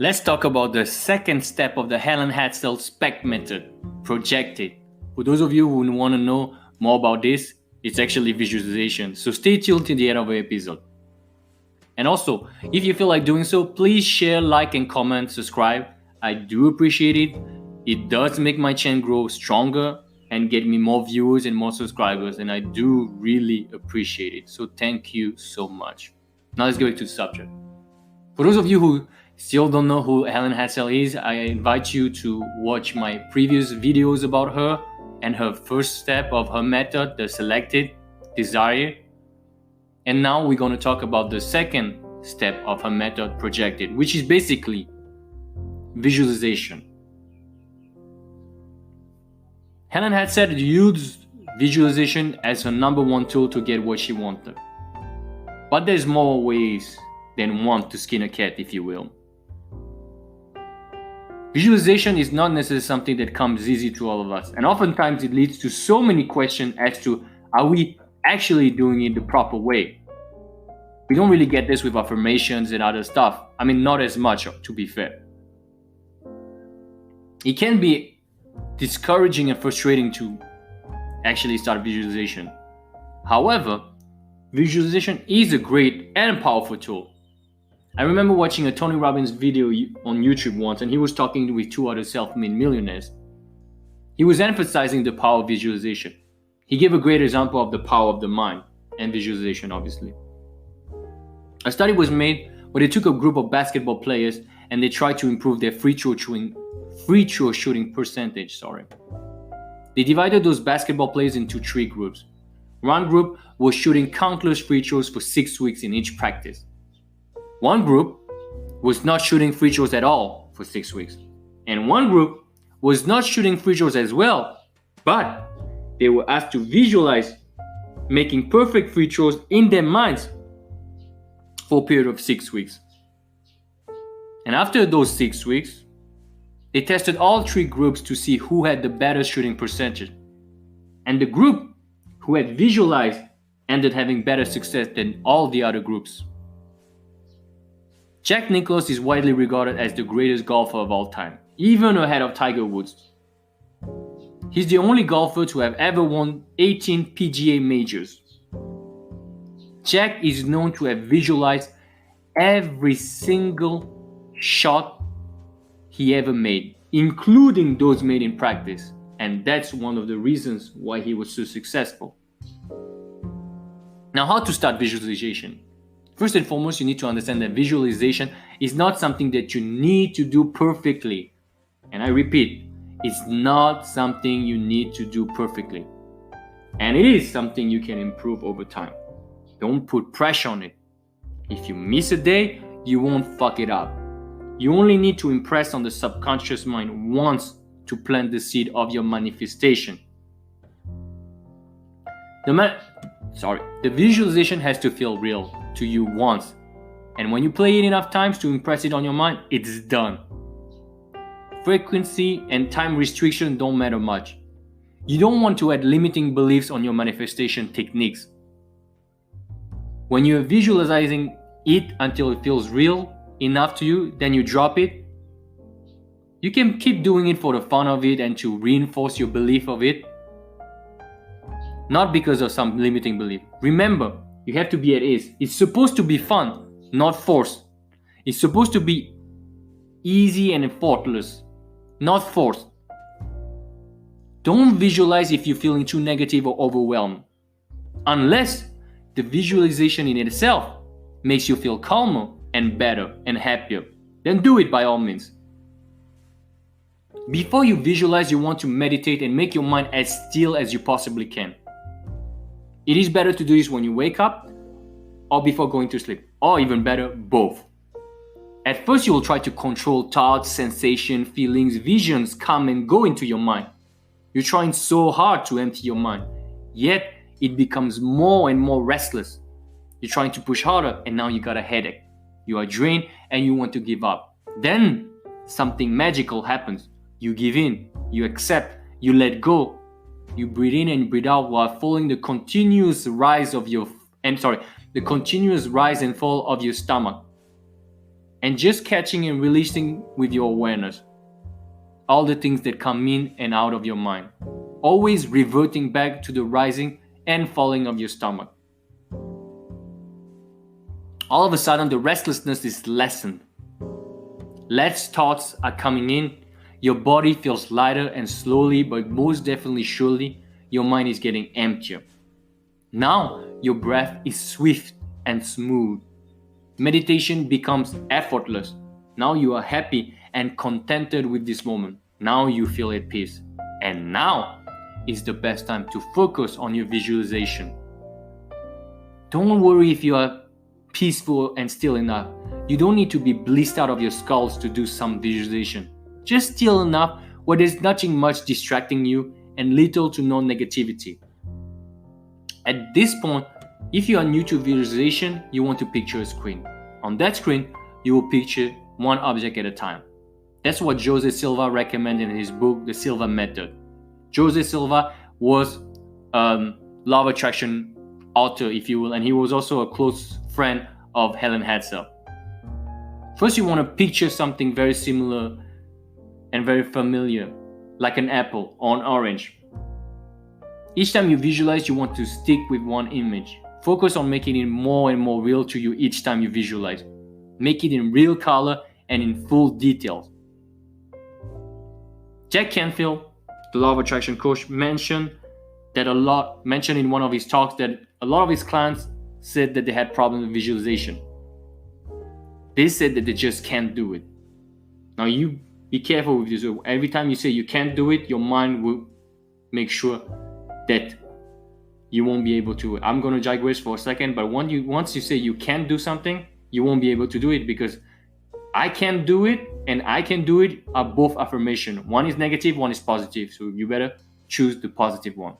Let's talk about the second step of the Helene Hadsell SPEC method, projected. For those of you who want to know more about this, it's actually visualization. So stay tuned to the end of the episode. And also, if you feel like doing so, please share, like, and comment, subscribe. I do appreciate it. It does make my channel grow stronger and get me more viewers and more subscribers, and I do really appreciate it. So thank you so much. Now let's get back to the subject. For those of you who still don't know who Helene Hadsell is, I invite you to watch my previous videos about her and her first step of her method, the selected desire. And now we're going to talk about the second step of her method, projected, which is basically visualization. Helene Hadsell used visualization as her number one tool to get what she wanted. But there's more ways than one to skin a cat, if you will. Visualization is not necessarily something that comes easy to all of us, and oftentimes it leads to so many questions as to, are we actually doing it the proper way? We don't really get this with affirmations and other stuff. I mean, not as much, to be fair. It can be discouraging and frustrating to actually start visualization. However, visualization is a great and powerful tool. I remember watching a Tony Robbins video on YouTube once, and he was talking with two other self-made millionaires. He was emphasizing the power of visualization. He gave a great example of the power of the mind and visualization, obviously. A study was made where they took a group of basketball players and they tried to improve their free throw shooting percentage. They divided those basketball players into three groups. One group was shooting countless free throws for 6 weeks in each practice. One group was not shooting free throws at all for 6 weeks. And one group was not shooting free throws as well, but they were asked to visualize making perfect free throws in their minds for a period of 6 weeks. And after those 6 weeks, they tested all three groups to see who had the better shooting percentage. And the group who had visualized ended having better success than all the other groups. Jack Nicklaus is widely regarded as the greatest golfer of all time, even ahead of Tiger Woods. He's the only golfer to have ever won 18 PGA majors. Jack is known to have visualized every single shot he ever made, including those made in practice. And that's one of the reasons why he was so successful. Now, how to start visualization? First and foremost, you need to understand that visualization is not something that you need to do perfectly. And I repeat, it's not something you need to do perfectly. And it is something you can improve over time. Don't put pressure on it. If you miss a day, you won't fuck it up. You only need to impress on the subconscious mind once to plant the seed of your manifestation. The visualization has to feel real to you once. And when you play it enough times to impress it on your mind, it's done. Frequency and time restriction don't matter much. You don't want to add limiting beliefs on your manifestation techniques. When you're visualizing it until it feels real enough to you, then you drop it. You can keep doing it for the fun of it and to reinforce your belief of it, not because of some limiting belief. Remember, you have to be at ease. It's supposed to be fun, not forced. It's supposed to be easy and effortless, not forced. Don't visualize if you're feeling too negative or overwhelmed, unless the visualization in itself makes you feel calmer and better and happier. Then do it by all means. Before you visualize, you want to meditate and make your mind as still as you possibly can. It is better to do this when you wake up or before going to sleep, or even better, both. At first, you will try to control thoughts, sensations, feelings, visions come and go into your mind. You're trying so hard to empty your mind, yet it becomes more and more restless. You're trying to push harder, and now you got a headache. You are drained and you want to give up. Then something magical happens. You give in, you accept, you let go. You breathe in and breathe out while following the continuous rise and fall of your stomach. and just catching and releasing with your awareness all the things that come in and out of your mind, always reverting back to the rising and falling of your stomach. All of a sudden, the restlessness is lessened. Less thoughts are coming in, your body feels lighter, and slowly, but most definitely surely, your mind is getting emptier. Now, your breath is swift and smooth. Meditation becomes effortless. Now you are happy and contented with this moment. Now you feel at peace. And now is the best time to focus on your visualization. Don't worry if you are peaceful and still enough. You don't need to be blissed out of your skulls to do some visualization. Just still enough where there's nothing much distracting you and little to no negativity. At this point, if you are new to visualization, you want to picture a screen. On that screen, you will picture one object at a time. That's what Jose Silva recommended in his book, The Silva Method. Jose Silva was law of attraction author, if you will, and he was also a close friend of Helene Hadsell. First, you want to picture something very similar and very familiar, like an apple or an orange. Each time you visualize, you want to stick with one image. Focus on making it more and more real to you each time you visualize. Make it in real color and in full details. Jack Canfield, the law of attraction coach, mentioned in one of his talks that a lot of his clients said that they had problems with visualization. They said that they just can't do it. Now you be careful with this. Every time you say you can't do it, your mind will make sure that you won't be able to. I'm going to digress for a second, but once you say you can't do something, you won't be able to do it, because I can't do it and I can do it are both affirmation. One is negative, one is positive. So you better choose the positive one.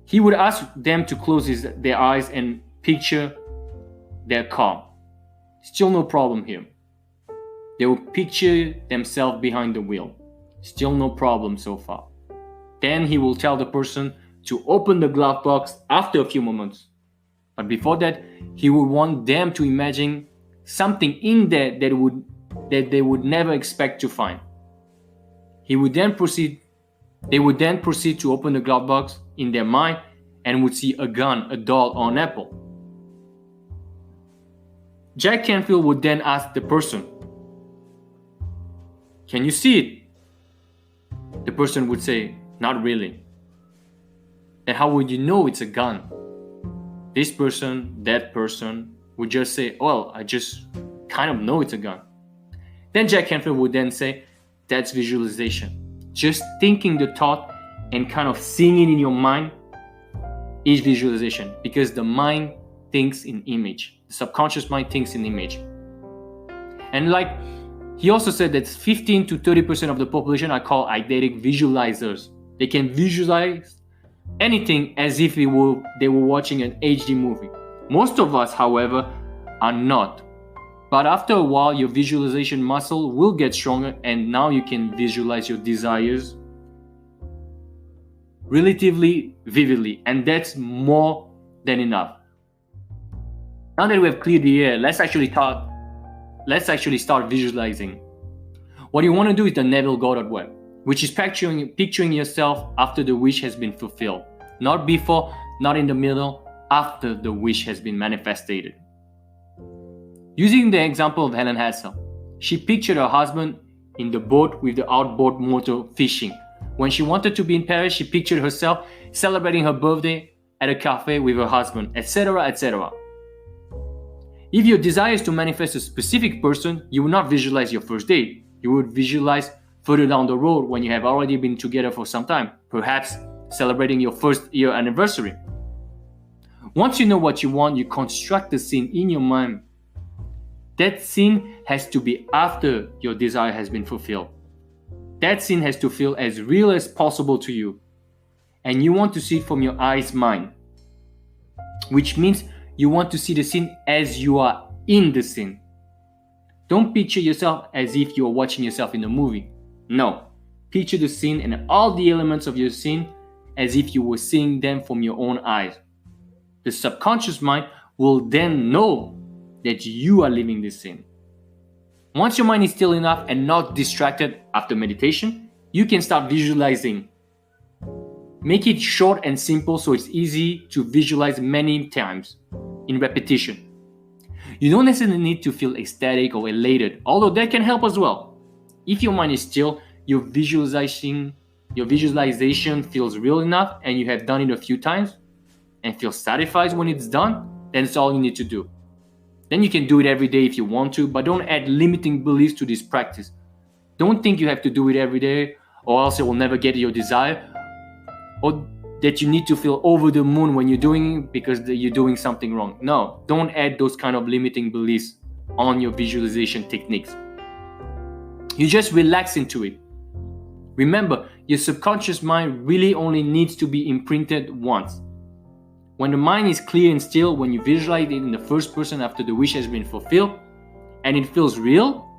He would ask them to close their eyes and picture their car. Still no problem here. They will picture themselves behind the wheel. Still no problem so far. Then he will tell the person to open the glove box after a few moments. But before that, he would want them to imagine something in there that they would never expect to find. They would then proceed to open the glove box in their mind and would see a gun, a doll, or an apple. Jack Canfield would then ask the person, "Can you see it?" The person would say, "Not really." Then how would you know it's a gun? This person, that person would just say, "Well, I just kind of know it's a gun." Then Jack Canfield would then say, "That's visualization." Just thinking the thought and kind of seeing it in your mind is visualization, because the mind thinks in image. The subconscious mind thinks in image. And like he also said that 15 to 30% of the population are called eidetic visualizers. They can visualize anything as if they were watching an HD movie. Most of us, however, are not. But after a while, your visualization muscle will get stronger, and now you can visualize your desires relatively vividly, and that's more than enough. Now that we have cleared the air, let's actually start visualizing. What you want to do is the Neville Goddard way, which is picturing yourself after the wish has been fulfilled. Not before, not in the middle, after the wish has been manifested. Using the example of Helene Hadsell, she pictured her husband in the boat with the outboard motor fishing. When she wanted to be in Paris, she pictured herself celebrating her birthday at a cafe with her husband, etc., etc. If your desire is to manifest a specific person, you will not visualize your first date. You would visualize further down the road when you have already been together for some time, perhaps celebrating your first year anniversary. Once you know what you want, you construct the scene in your mind. That scene has to be after your desire has been fulfilled. That scene has to feel as real as possible to you. And you want to see it from your eye's mind, which means you want to see the scene as you are in the scene. Don't picture yourself as if you are watching yourself in a movie. No, picture the scene and all the elements of your scene as if you were seeing them from your own eyes. The subconscious mind will then know that you are living this in. Once your mind is still enough and not distracted after meditation, you can start visualizing. Make it short and simple so it's easy to visualize many times in repetition. You don't necessarily need to feel ecstatic or elated, although that can help as well. If your mind is still, your visualization feels real enough and you have done it a few times and feel satisfied when it's done, then it's all you need to do. Then you can do it every day if you want to, but don't add limiting beliefs to this practice. Don't think you have to do it every day or else it will never get your desire, or that you need to feel over the moon when you're doing it because you're doing something wrong. No, don't add those kind of limiting beliefs on your visualization techniques. You just relax into it. Remember, your subconscious mind really only needs to be imprinted once. When the mind is clear and still, when you visualize it in the first person after the wish has been fulfilled, and it feels real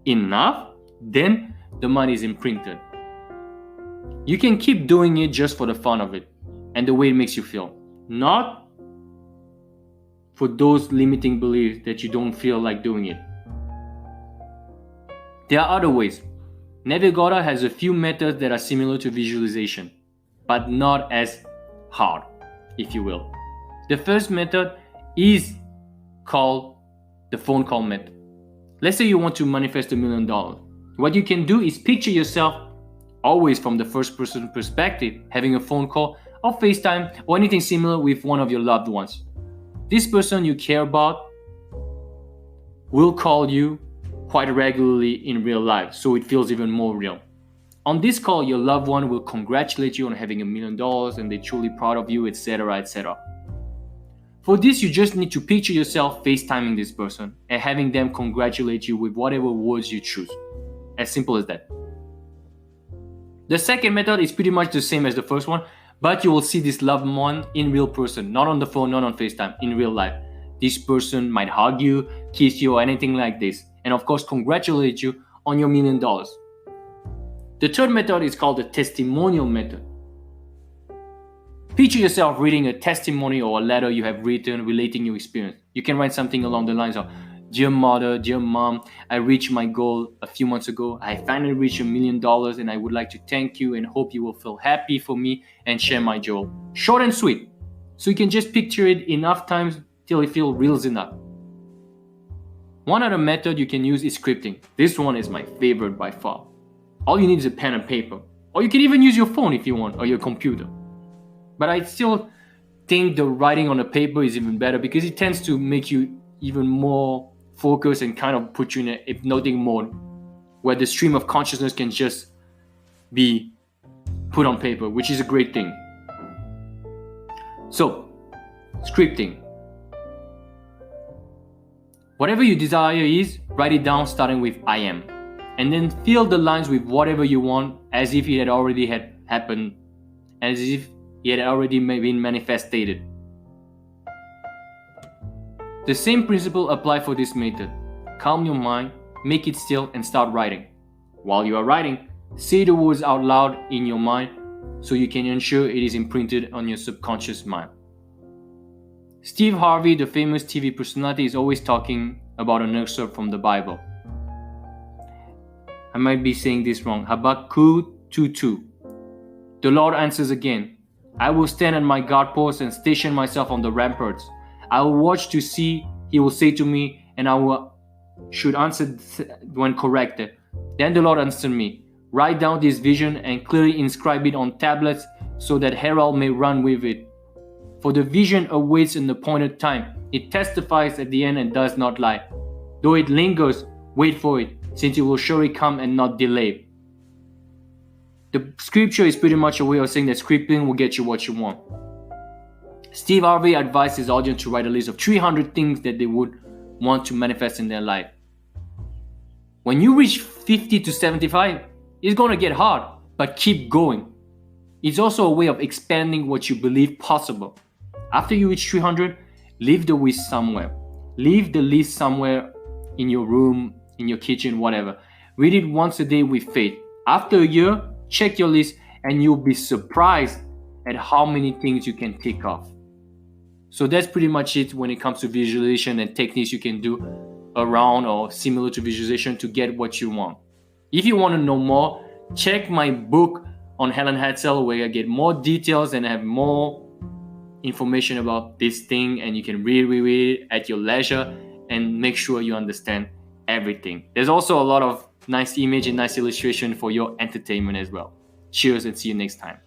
enough, then the mind is imprinted. You can keep doing it just for the fun of it and the way it makes you feel, not for those limiting beliefs that you don't feel like doing it. There are other ways. Neville Goddard has a few methods that are similar to visualization, but not as hard, if you will. The first method is called the phone call method. Let's say you want to manifest $1 million. What you can do is picture yourself always from the first person perspective, having a phone call or FaceTime or anything similar with one of your loved ones. This person you care about will call you quite regularly in real life, so it feels even more real. On this call, your loved one will congratulate you on having $1 million and they're truly proud of you, etc., etc. For this, you just need to picture yourself FaceTiming this person and having them congratulate you with whatever words you choose. As simple as that. The second method is pretty much the same as the first one, but you will see this loved one in real person, not on the phone, not on FaceTime, in real life. This person might hug you, kiss you, or anything like this, and of course congratulate you on your $1 million. The third method is called the testimonial method. Picture yourself reading a testimony or a letter you have written relating your experience. You can write something along the lines of, "Dear mother, dear mom, I reached my goal a few months ago. I finally reached $1 million and I would like to thank you and hope you will feel happy for me and share my joy." Short and sweet. So you can just picture it enough times till it feels real enough. One other method you can use is scripting. This one is my favorite by far. All you need is a pen and paper. Or you can even use your phone if you want, or your computer. But I still think the writing on a paper is even better because it tends to make you even more focused and kind of put you in a hypnotic mode where the stream of consciousness can just be put on paper, which is a great thing. So, scripting. Whatever your desire is, write it down starting with "I am." And then fill the lines with whatever you want as if it had already happened, as if it had already been manifested. The same principle applies for this method. Calm your mind, make it still, and start writing. While you are writing, say the words out loud in your mind so you can ensure it is imprinted on your subconscious mind. Steve Harvey, the famous TV personality, is always talking about an excerpt from the Bible. I might be saying this wrong. Habakkuk 2:2. The Lord answers again, "I will stand at my guard post and station myself on the ramparts. I will watch to see," he will say to me, "and I should answer when corrected." Then the Lord answered me, "Write down this vision and clearly inscribe it on tablets so that herald may run with it. For the vision awaits an appointed time. It testifies at the end and does not lie. Though it lingers, wait for it, since it will surely come and not delay." The scripture is pretty much a way of saying that scripting will get you what you want. Steve Harvey advised his audience to write a list of 300 things that they would want to manifest in their life. When you reach 50 to 75, it's going to get hard, but keep going. It's also a way of expanding what you believe possible. After you reach 300, leave the list somewhere. Leave the list somewhere in your room, in your kitchen, whatever. Read it once a day with faith. After a year, check your list and you'll be surprised at how many things you can tick off. So that's pretty much it when it comes to visualization and techniques you can do around or similar to visualization to get what you want. If you want to know more, check my book on Helene Hadsell, where I get more details and have more information about this thing, and you can read it at your leisure and make sure you understand everything. There's also a lot of nice image and nice illustration for your entertainment as well. Cheers and see you next time.